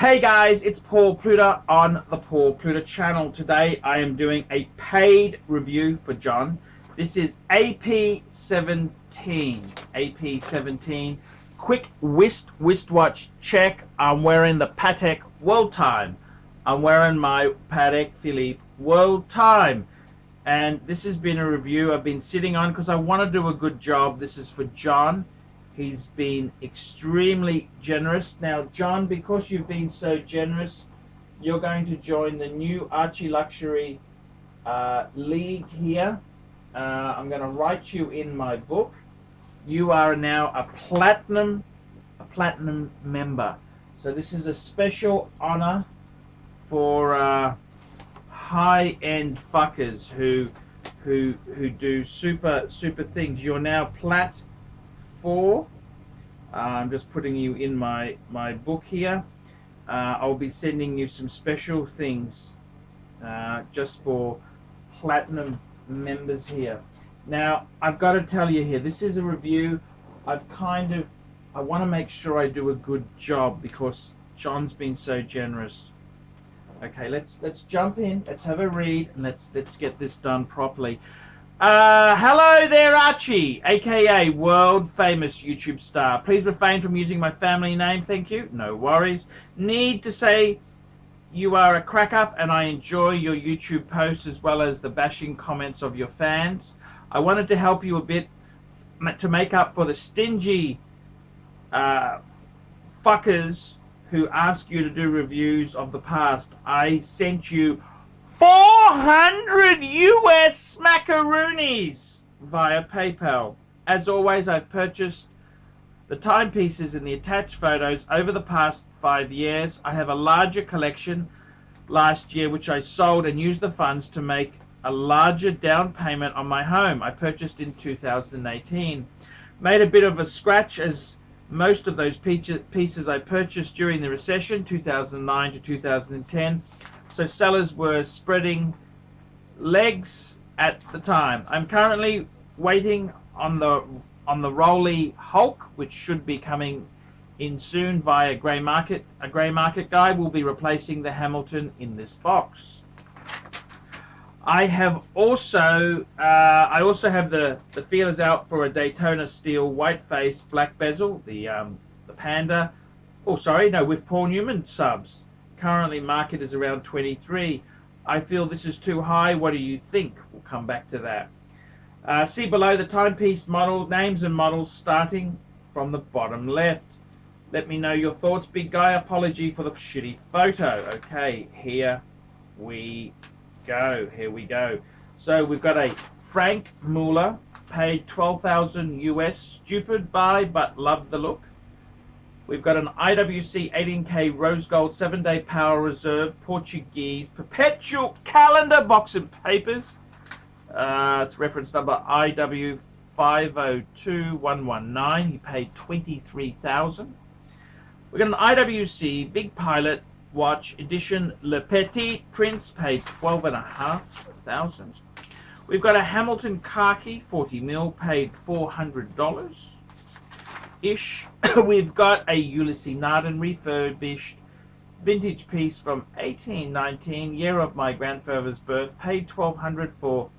Hey guys, it's Paul Pluta on the Paul Pluta channel. Today I am doing a paid review for John. This is AP17. AP17. Quick wristwatch check. I'm wearing the Patek World Time. I'm wearing my Patek Philippe World Time. And this has been a review I've been sitting on because I want to do a good job. This is for John. He's been extremely generous. Now, John, because you've been so generous, you're going to join the new ArchieLuxury league here. I'm going to write you in my book. You are now a platinum member. So this is a special honor for high-end fuckers who do super things. You're now Plat 4. I'm just putting you in my book here. I'll be sending you some special things just for platinum members here. Now, I've got to tell you here, this is a review. I want to make sure I do a good job because John's been so generous. Okay, let's jump in. Let's have a read and let's get this done properly. Hello there, Archie, aka world famous YouTube star. Please refrain from using my family name, thank you. No worries. Need to say you are a crack up and I enjoy your YouTube posts as well as the bashing comments of your fans. I wanted to help you a bit to make up for the stingy fuckers who ask you to do reviews of the past. I sent you 400 US smackaroonies via PayPal. As always, I've purchased the timepieces and the attached photos over the past 5 years. I have a larger collection last year which I sold and used the funds to make a larger down payment on my home I purchased in 2018. Made a bit of a scratch as most of those pieces I purchased during the recession 2009 to 2010. So sellers were spreading legs at the time. I'm currently waiting on the Rolly Hulk, which should be coming in soon via Grey Market. A Grey Market guy will be replacing the Hamilton in this box. I have also have the feelers out for a Daytona Steel white face black bezel, the Panda. Oh, sorry, no, with Paul Newman subs. Currently market is around 23. I feel this is too high. What do you think? We'll come back to that. See below the timepiece model names and models starting from the bottom left. Let me know your thoughts, big guy. Apology for the shitty photo. Okay, here we go. So we've got a Frank Muller, paid 12,000 US. Stupid buy, but love the look. We've got an IWC 18K Rose Gold 7-day Power Reserve Portuguese Perpetual Calendar box and papers. It's reference number IW502119. He paid 23,000. We've got an IWC Big Pilot Watch Edition Le Petit Prince, paid 12,500. We've got a Hamilton Khaki 40mm, paid $400 ish. We've got a Ulysses Narden refurbished vintage piece from 1819, year of my grandfather's birth, paid $1,200 for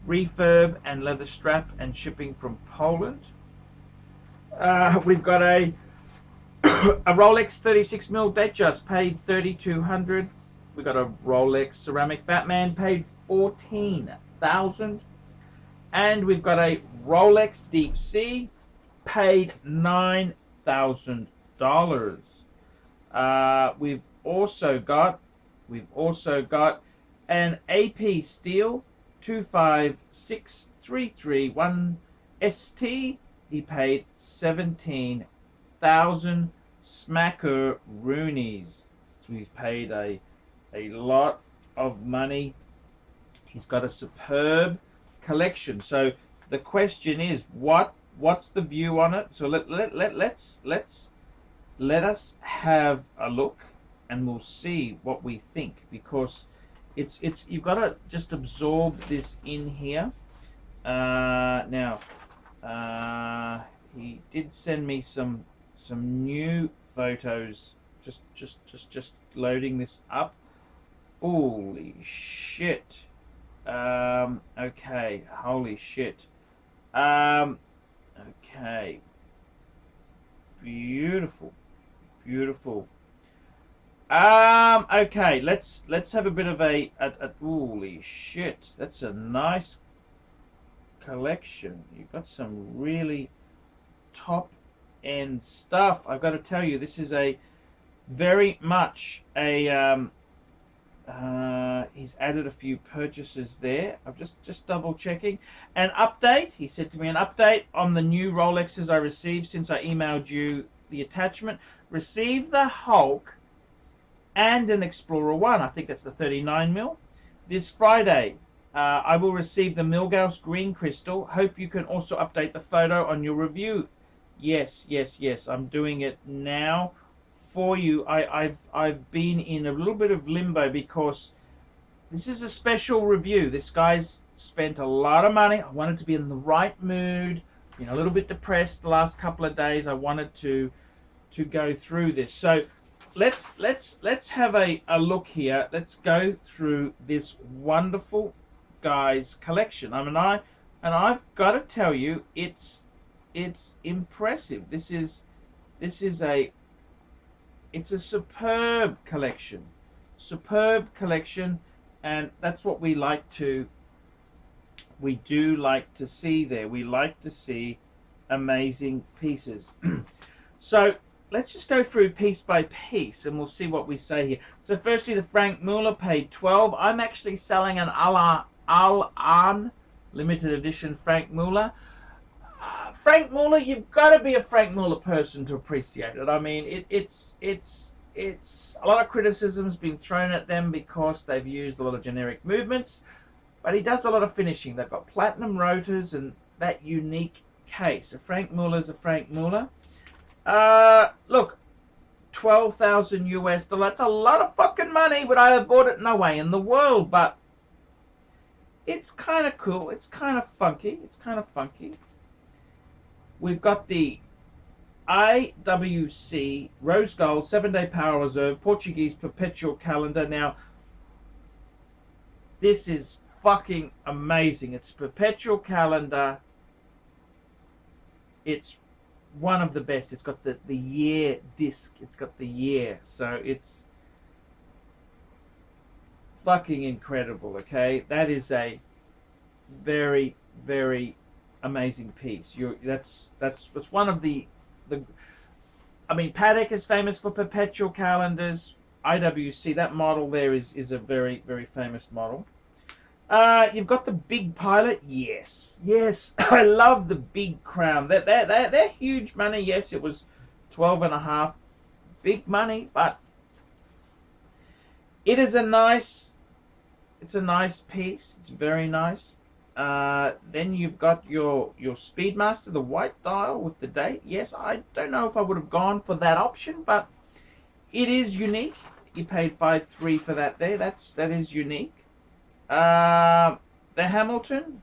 refurb and leather strap and shipping from Poland. We've got a Rolex 36mm Datejust, paid $3,200. We got a Rolex ceramic Batman, paid $14,000, and we've got a Rolex Deep Sea, paid $9,000. We've also got an AP Steel 256331 ST. He paid 17,000 smackaroonies. He's paid a lot of money. He's got a superb collection. So the question is, what's the view on it? So let us have a look and we'll see what we think, because it's you've got to just absorb this in here. Now he did send me some new photos Just loading this up. Holy shit. Okay, holy shit. Okay. Beautiful. Beautiful. Okay, let's have a bit of a holy shit. That's a nice collection. You've got some really top end stuff. I've got to tell you, this is a very much a he's added a few purchases there. I'm just double checking. An update, he said to me, an update on the new Rolexes I received since I emailed you the attachment. Received the Hulk and an Explorer 1. I think that's the 39mm. This Friday, I will receive the Milgauss Green Crystal. Hope you can also update the photo on your review. Yes. I'm doing it now for you. I've been in a little bit of limbo because this is a special review. This guy's spent a lot of money. I wanted to be in the right mood. Been a little bit depressed the last couple of days. I wanted to go through this. So let's have a look here. Let's go through this wonderful guy's collection. I've got to tell you, it's impressive. It's a superb collection, and that's what we do like to see there. We like to see amazing pieces. So let's just go through piece by piece and we'll see what we say here. So firstly, the Frank Muller paid 12. I'm actually selling an Al-An limited edition Frank Muller. Frank Muller, you've got to be a Frank Muller person to appreciate it. I mean, it's a lot of criticism's been thrown at them because they've used a lot of generic movements, but he does a lot of finishing. They've got platinum rotors and that unique case. A Frank Muller's a Frank Muller. Look, 12,000 US dollars. That's a lot of fucking money. Would I have bought it? No way in the world. But it's kind of cool. It's kind of funky. We've got the IWC Rose Gold 7-day Power Reserve Portuguese Perpetual Calendar. Now, this is fucking amazing. It's Perpetual Calendar. It's one of the best. It's got the year disc. It's got the year. So it's fucking incredible, okay? That is a very, very amazing piece. That's one of the I mean, Patek is famous for perpetual calendars. IWC, that model there is a very, very famous model. You've got the big pilot. Yes. I love the big crown. They're huge money. Yes, it was 12.5. Big money, but it's a nice piece. It's very nice. Then you've got your Speedmaster, the white dial with the date. Yes, I don't know if I would have gone for that option, but it is unique. You paid 5.3 for that there. That is unique. The Hamilton.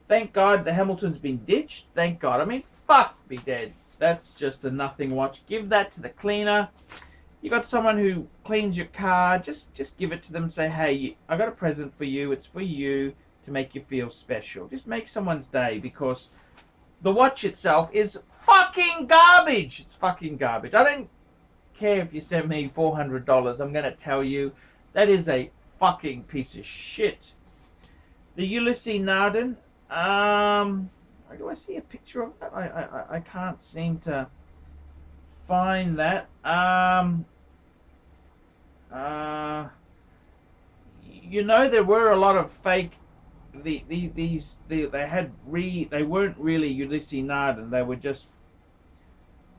Thank God the Hamilton's been ditched. Thank God. I mean, fuck be dead. That's just a nothing watch. Give that to the cleaner. You got someone who cleans your car. Just give it to them and say, hey, I got a present for you. It's for you to make you feel special. Just make someone's day, because the watch itself is fucking garbage. It's fucking garbage. I don't care if you send me $400. I'm going to tell you that is a fucking piece of shit. The Ulysses Narden. Do I see a picture of that? I can't seem to find that. You know, there were a lot of fake. They weren't really Ulysses Narden. They were just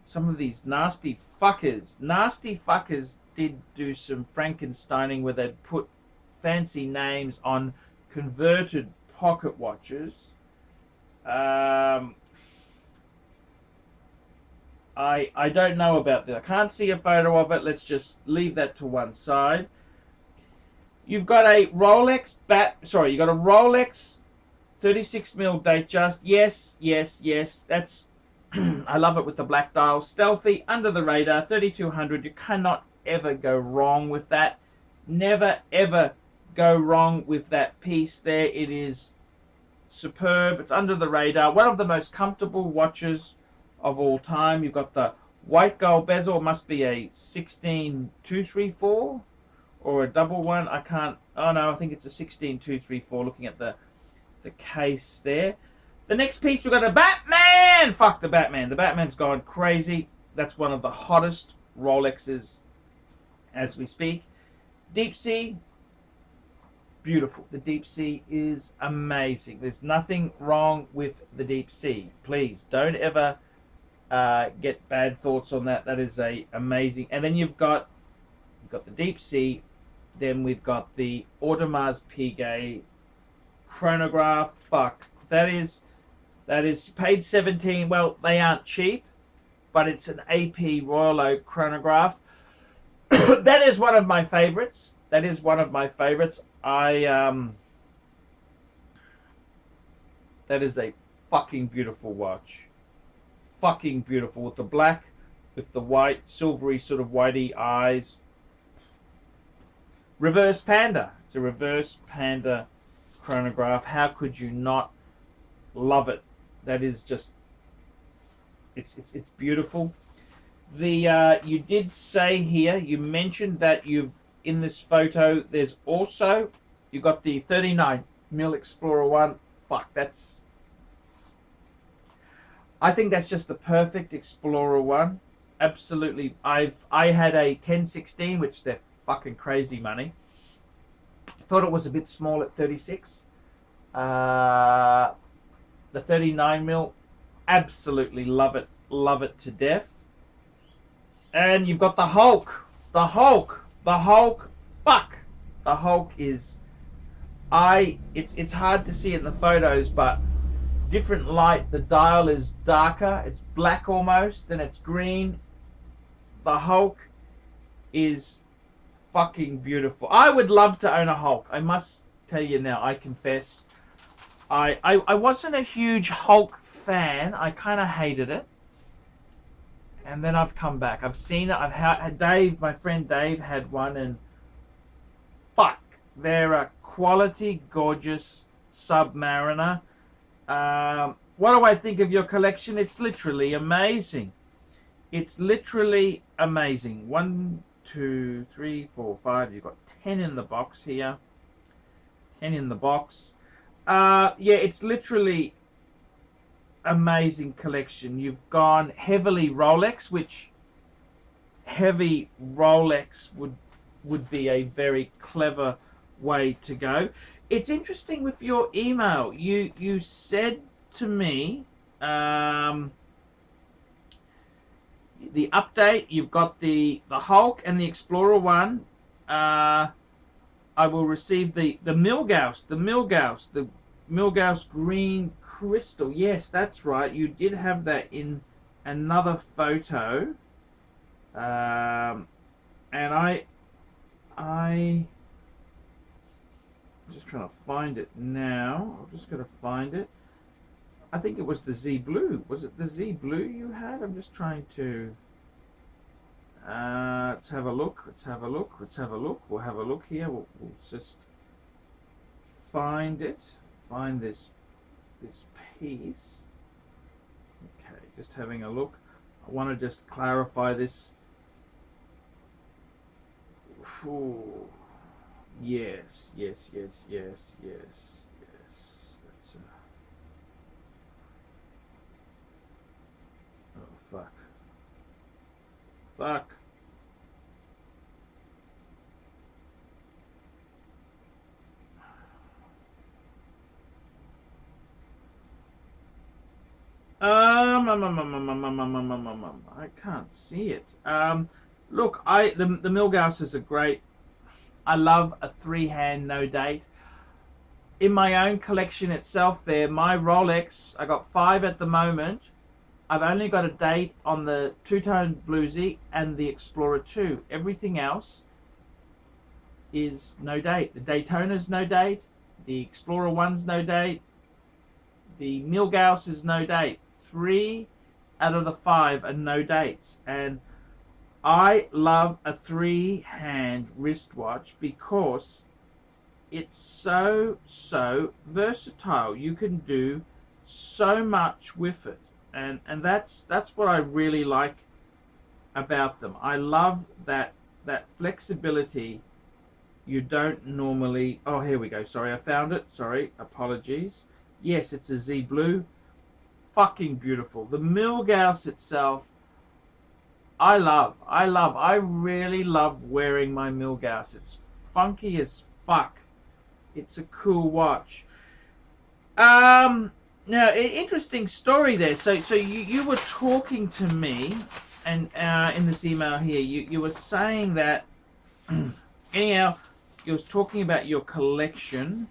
some of these nasty fuckers. Nasty fuckers did do some Frankensteining where they'd put fancy names on converted pocket watches. I don't know about that. I can't see a photo of it. Let's just leave that to one side. You've got a Rolex you got a Rolex 36mm date just. Yes. That's I love it with the black dial. Stealthy, under the radar, 3200. You cannot ever go wrong with that. Never ever go wrong with that piece there. It is superb. It's under the radar. One of the most comfortable watches of all time. You've got the white gold bezel. It must be a 16234 or a double one. I can't. Oh no, I think it's a 16234. Looking at the case there. The next piece, we've got a Batman. Fuck the Batman. The Batman's gone crazy. That's one of the hottest Rolexes as we speak. Deep sea, beautiful. The deep sea is amazing. There's nothing wrong with the deep sea. Please don't ever get bad thoughts on that. That is a amazing. And then you've got the deep sea. Then we've got the Audemars Piguet chronograph. Fuck, that is paid 17. Well, they aren't cheap, but it's an AP Royal Oak chronograph. That is one of my favorites. That is one of my favorites. That is a fucking beautiful watch. Fucking beautiful, with the black, with the white, silvery sort of whitey eyes. Reverse Panda. It's a reverse Panda chronograph. How could you not love it? That is just, it's beautiful. You did say here, you mentioned that in this photo, there's also, you got the 39mm Explorer 1. Fuck, I think that's just the perfect Explorer 1. Absolutely. I had a 1016, which they're fucking crazy money. Thought it was a bit small at 36. The 39mm, absolutely love it to death. And you've got the Hulk. Fuck, the Hulk is, it's hard to see in the photos, but different light. The dial is darker. It's black almost, then it's green. The Hulk is fucking beautiful. I would love to own a Hulk. I must tell you now, I confess. I wasn't a huge Hulk fan. I kind of hated it. And then I've come back. I've seen it. I've had Dave, my friend Dave, had one, and fuck, they're a quality, gorgeous Submariner. What do I think of your collection? It's literally amazing. It's literally amazing. 1, 2, 3, 4, 5. You've got 10 in the box here. 10 in the box. Yeah, it's literally amazing collection. You've gone heavily Rolex, which heavy Rolex would be a very clever way to go. It's interesting with your email. You said to me the update. You've got the Hulk and the Explorer 1. I will receive the Milgauss, the Milgauss green crystal. Yes, that's right. You did have that in another photo. And I'm just trying to find it now. I'm just going to find it. I think it was the Z Blue. Was it the Z Blue you had? I'm just trying to... let's have a look. Let's have a look. Let's have a look. We'll have a look here. We'll just find it. Find this piece. Okay, just having a look. I want to just clarify this. Ooh. Yes. That's oh fuck. I can't see it. Look, the Milgausses are great. I love a 3-hand no date. In my own collection itself there, my Rolex, I got 5 at the moment. I've only got a date on the two-tone bluesy and the Explorer 2. Everything else is no date. The Daytona's no date. The Explorer 1's no date. The Milgauss is no date. 3 out of the 5 are no dates. And I love a 3-hand wristwatch because it's so versatile. You can do so much with it, and that's what I really like about them. I love that flexibility. You don't normally. Oh, here we go. Sorry, I found it. Sorry, apologies. Yes, it's a Z Blue. Fucking beautiful. The Milgauss itself, I love. I really love wearing my Milgauss. It's funky as fuck. It's a cool watch. Now, interesting story there. So you were talking to me, and in this email here, you were saying that. Anyhow, you was talking about your collection.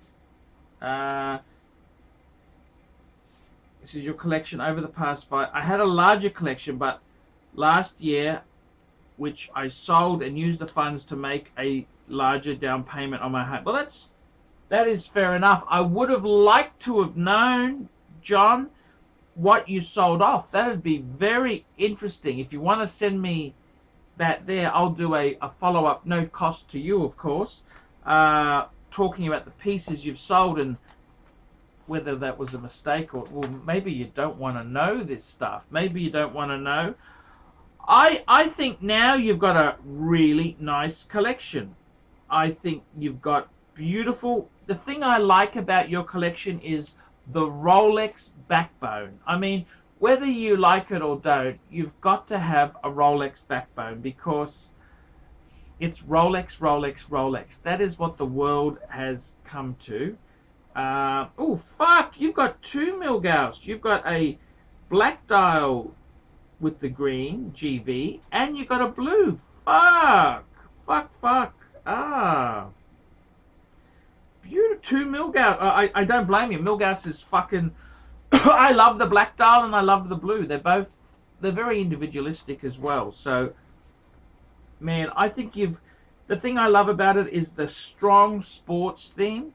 This is your collection over the past 5. I had a larger collection, but last year, which I sold and used the funds to make a larger down payment on my home. Well, that is fair enough. I would have liked to have known, John, what you sold off. That would be very interesting. If you want to send me that there, I'll do a follow-up, no cost to you, of course, talking about the pieces you've sold and whether that was a mistake or, well, maybe you don't want to know this stuff. Maybe you don't want to know. I think now you've got a really nice collection. I think you've got beautiful. The thing I like about your collection is the Rolex backbone. I mean, whether you like it or don't, you've got to have a Rolex backbone because it's Rolex, Rolex, Rolex. That is what the world has come to. Oh, fuck. You've got 2 Milgauss. You've got a black dial with the green, GV, and you've got a blue. Fuck. Beautiful. 2 Milgauss. I don't blame you. Milgauss is fucking... I love the black dial and I love the blue. They're very individualistic as well. So, man, I think the thing I love about it is the strong sports theme.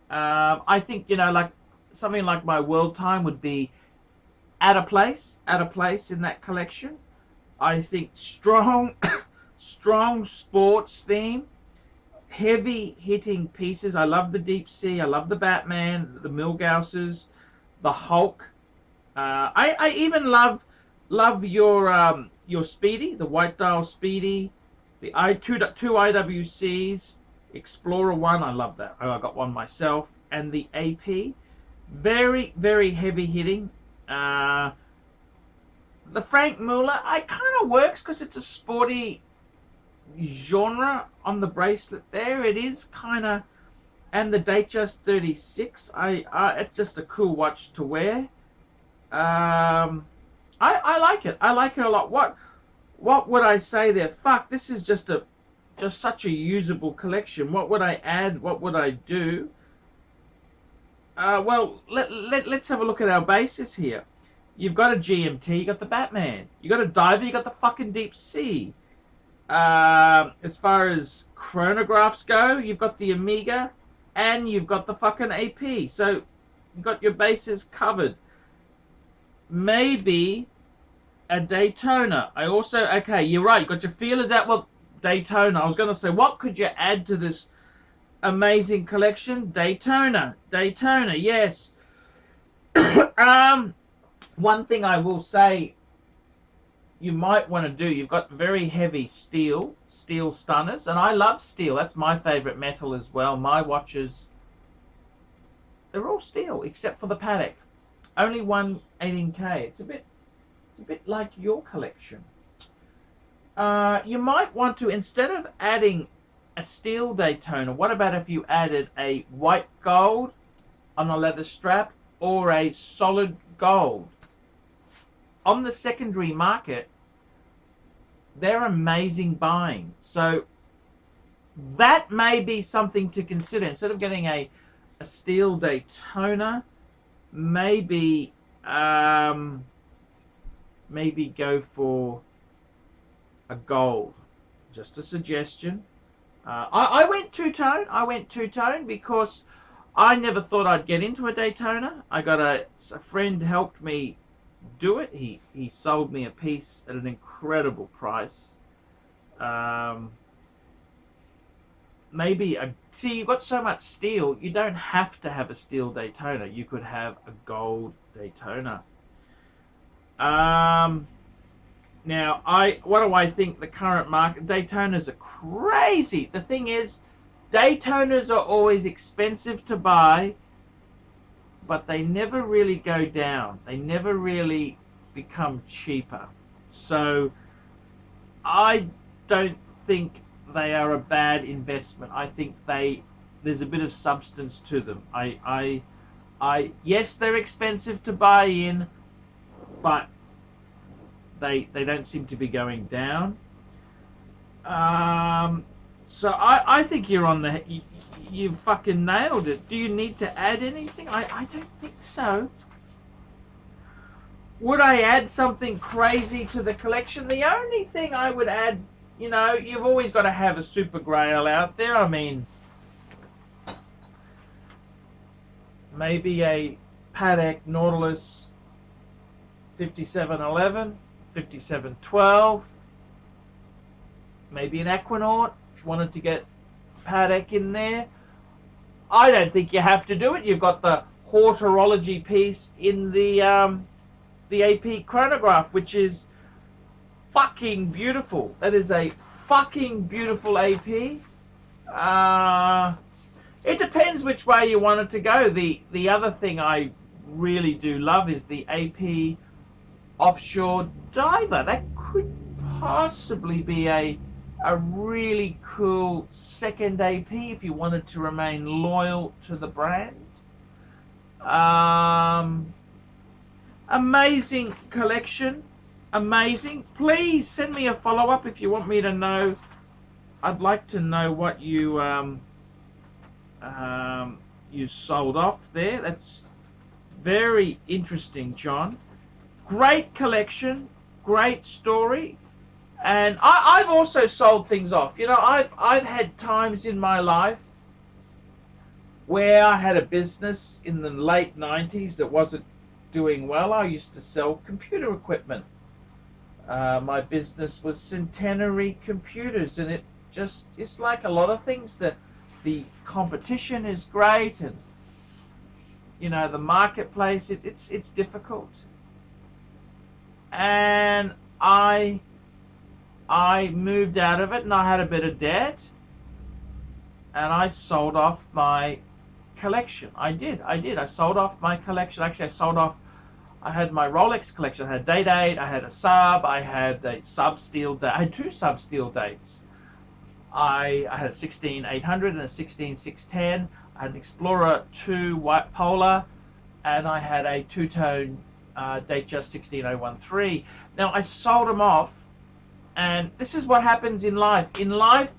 I think, like something like my World Time would be at a place in that collection. I think strong sports theme, heavy hitting pieces. I love the Deep Sea. I love the Batman, the Milgausses, the Hulk. I even love your Speedy, the white dial Speedy, the two IWCs, Explorer 1. I love that. I got one myself, and the AP. Very, very heavy hitting. The Frank Muller, I kind of works because it's a sporty genre on the bracelet there. It is kind of, and the Datejust 36. It's just a cool watch to wear. I like it. I like it a lot. What would I say there? Fuck, this is just such a usable collection. What would I add? What would I do? Well, let's have a look at our bases here. You've got a GMT, you got the Batman. You got a Diver, you got the fucking Deep Sea. As far as chronographs go, you've got the Omega, and you've got the fucking AP. So, you've got your bases covered. Maybe a Daytona. Okay, you're right, you got your feelers out. Well, Daytona. I was going to say, what could you add to this amazing collection? Daytona, yes. One thing I will say you might want to do, you've got very heavy steel stunners, and I love steel. That's my favorite metal as well. My watches, they're all steel except for the Patek. Only one 18K. It's a bit like your collection. You might want to, instead of adding a steel Daytona, what about if you added a white gold on a leather strap or a solid gold? On the secondary market, they're amazing buying. So that may be something to consider. Instead of getting a steel Daytona, maybe go for a gold. Just a suggestion. I went two-tone because I never thought I'd get into a Daytona. I got a friend helped me do it. He sold me a piece at an incredible price. Maybe a see, you've got so much steel, you don't have to have a steel Daytona. You could have a gold Daytona. Now, what do I think the current market? Daytonas are crazy. The thing is, Daytonas are always expensive to buy, but they never really go down. They never really become cheaper. So I don't think they are a bad investment. I think there's a bit of substance to them. Yes, they're expensive to buy in, but they don't seem to be going down. So I think you're on the you fucking nailed it. Do you need to add anything? I don't think so. Would I add something crazy to the collection? The only thing I would add, you know, you've always got to have a super grail out there. I mean, maybe a Patek Nautilus 5711, 5712, maybe an Equinaut if you wanted to get Patek in there. I don't think you have to do it. You've got the horology piece in the AP chronograph, which is fucking beautiful. That is a fucking beautiful AP. It depends which way you want it to go. The other thing I really do love is the AP offshore diver. That could possibly be a really cool second AP if you wanted to remain loyal to the brand. Amazing collection. Amazing. Please send me a follow-up if you want me to know. I'd like to know what you you sold off there. That's very interesting, John. Great collection, great story. And I've also sold things off. You know, I've had times in my life where I had a business in the late 90s that wasn't doing well. I used to sell computer equipment. My business was Centenary Computers, and it's like a lot of things that the competition is great, and you know the marketplace it's difficult. And I moved out of it, and I had a bit of debt, and I sold off my collection. I did. I sold off my collection. Actually, I had my Rolex collection. I had Date 8, I had a sub, I had a sub steel date. I had two sub steel dates. I had a 16800 and a 16610. I had an Explorer 2 white polar, and I had a two-tone date just 16013. Now I sold them off, and this is what happens in life. In life,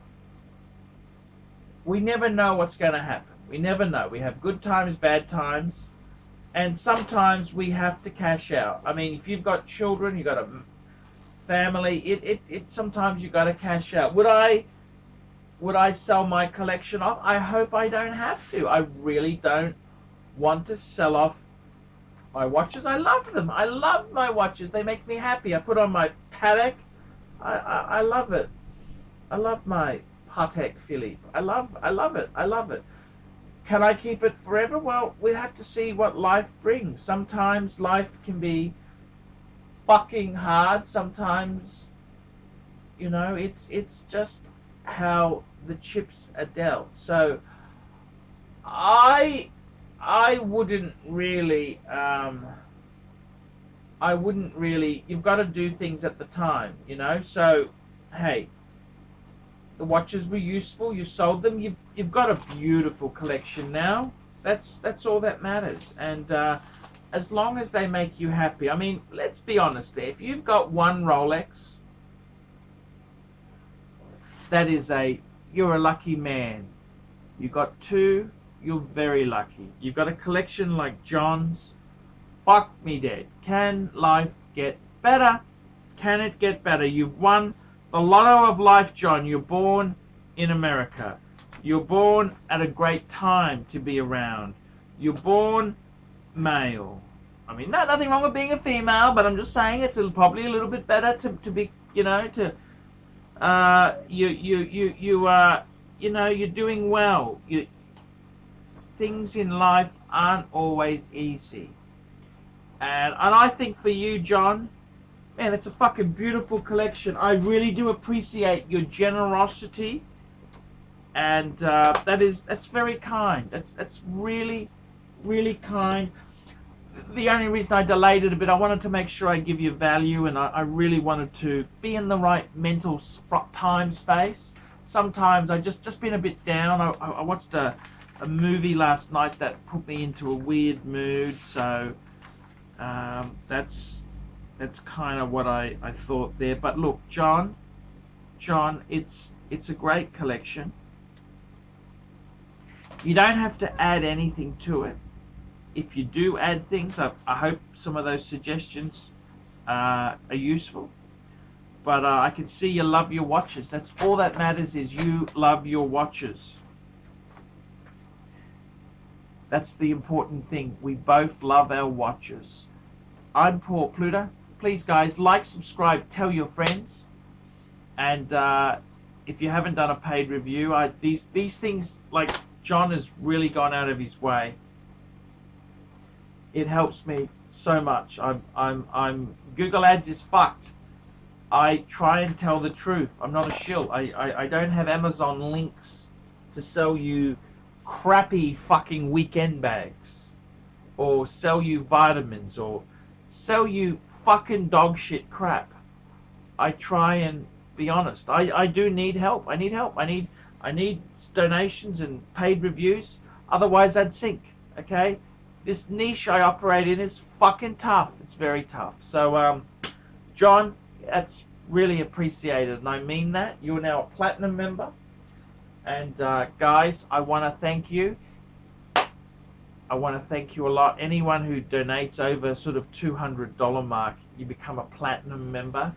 we never know what's going to happen. We never know. We have good times, bad times, and sometimes we have to cash out. I mean, if you've got children, you've got a family, it sometimes you've got to cash out. Would I sell my collection off? I hope I don't have to. I really don't want to sell off my watches. I love them. I love my watches. They make me happy. I put on my Patek. I love it. I love my Patek Philippe. I love it. I love it. Can I keep it forever? Well, we have to see what life brings. Sometimes life can be fucking hard. Sometimes, you know, it's just how the chips are dealt. So I wouldn't really you've got to do things at the time, you know. So hey, the watches were useful, you sold them, you've got a beautiful collection now. That's all that matters. And as long as they make you happy. I mean, let's be honest there. If you've got one Rolex, you're a lucky man. You got two, you're very lucky. You've got a collection like John's. Fuck me dead. Can life get better? Can it get better? You've won the lotto of life, John. You're born in America. You're born at a great time to be around. You're born male. I mean, nothing wrong with being a female, but I'm just saying it's probably a little bit better to be, you know, to You know, you're doing well. Things in life aren't always easy. And I think for you, John, man, it's a fucking beautiful collection. I really do appreciate your generosity, and that's very kind. That's really, really kind. The only reason I delayed it a bit, I wanted to make sure I give you value, and I really wanted to be in the right mental time space. Sometimes I just been a bit down. I watched a movie last night that put me into a weird mood, so that's kind of what I thought there. But look, John, it's a great collection. You don't have to add anything to it. If you do add things, I hope some of those suggestions are useful. But I can see you love your watches. That's all that matters, is you love your watches. That's the important thing. We both love our watches. I'm Paul Pluta. Please, guys, like, subscribe, tell your friends. And if you haven't done a paid review, these things, like, John has really gone out of his way. It helps me so much. I'm Google Ads is fucked. I try and tell the truth. I'm not a shill. I don't have Amazon links to sell you crappy fucking weekend bags, or sell you vitamins, or sell you fucking dog shit crap. I try and be honest. I do need help. I need help. I need donations and paid reviews. Otherwise I'd sink. Okay? This niche I operate in is fucking tough. It's very tough. So John, that's really appreciated, and I mean that. You're now a platinum member. And guys, I want to thank you. I want to thank you a lot. Anyone who donates over sort of $200 mark, you become a platinum member.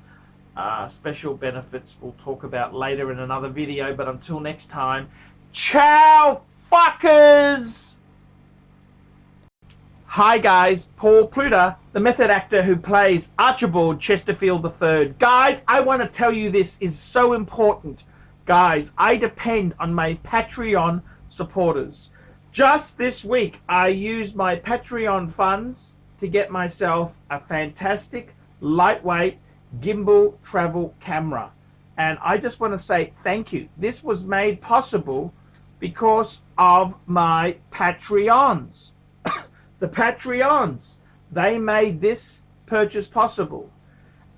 Special benefits we'll talk about later in another video. But until next time, ciao, fuckers! Hi guys, Paul Pluta, the method actor who plays Archibald Chesterfield III. Guys, I want to tell you, this is so important. Guys, I depend on my Patreon supporters. Just this week, I used my Patreon funds to get myself a fantastic, lightweight, gimbal travel camera. And I just want to say thank you. This was made possible because of my Patreons. The Patreons, they made this purchase possible.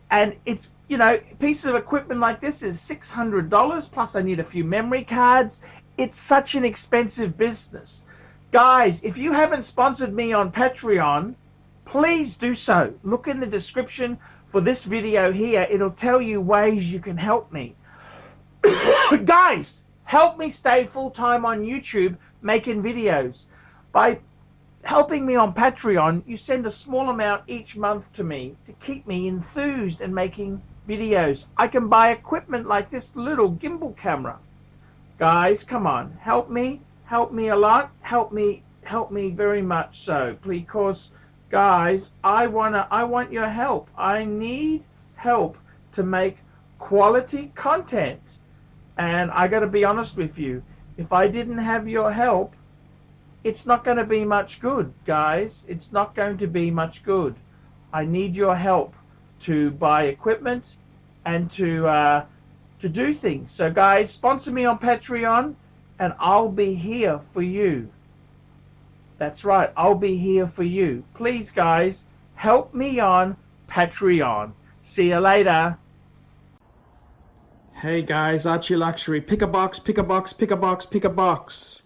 And it's, you know, pieces of equipment like this is $600, plus I need a few memory cards. It's such an expensive business. Guys, if you haven't sponsored me on Patreon, please do so. Look in the description for this video here. It'll tell you ways you can help me. Guys, help me stay full-time on YouTube making videos. By helping me on Patreon, you send a small amount each month to me to keep me enthused and making videos. I can buy equipment like this little gimbal camera. Guys, come on, help me a lot, help me very much so, because guys, I want your help. I need help to make quality content. And I got to be honest with you, if I didn't have your help, it's not going to be much good, guys. It's not going to be much good. I need your help to buy equipment and to do things. So guys, sponsor me on Patreon and I'll be here for you. That's right, I'll be here for you. Please guys, help me on Patreon. See you later. Hey guys, ArchieLuxury. Pick a box, pick a box, pick a box, pick a box.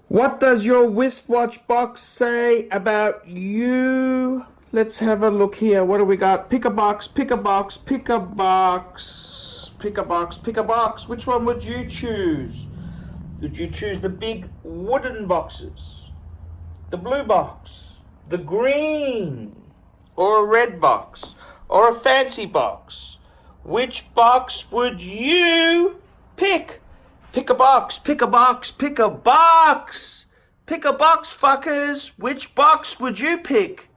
What does your wristwatch box say about you? Let's have a look here. What do we got? Pick a box, pick a box, pick a box, pick a box, pick a box. Which one would you choose? Would you choose the big wooden boxes, the blue box, the green, or a red box, or a fancy box? Which box would you pick? Pick a box, pick a box, pick a box. Pick a box, fuckers. Which box would you pick?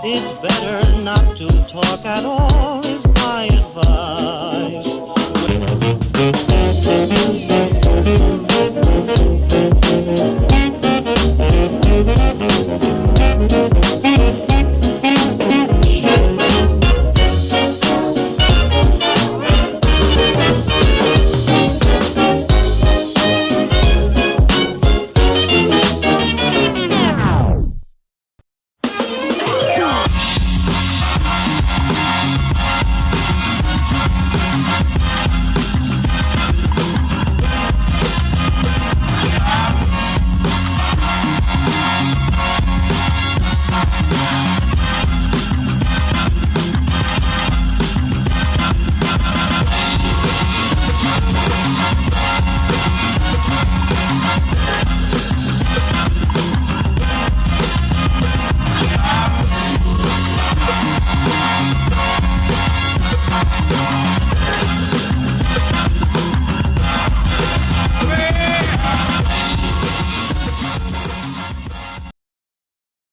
It's better not to talk at all.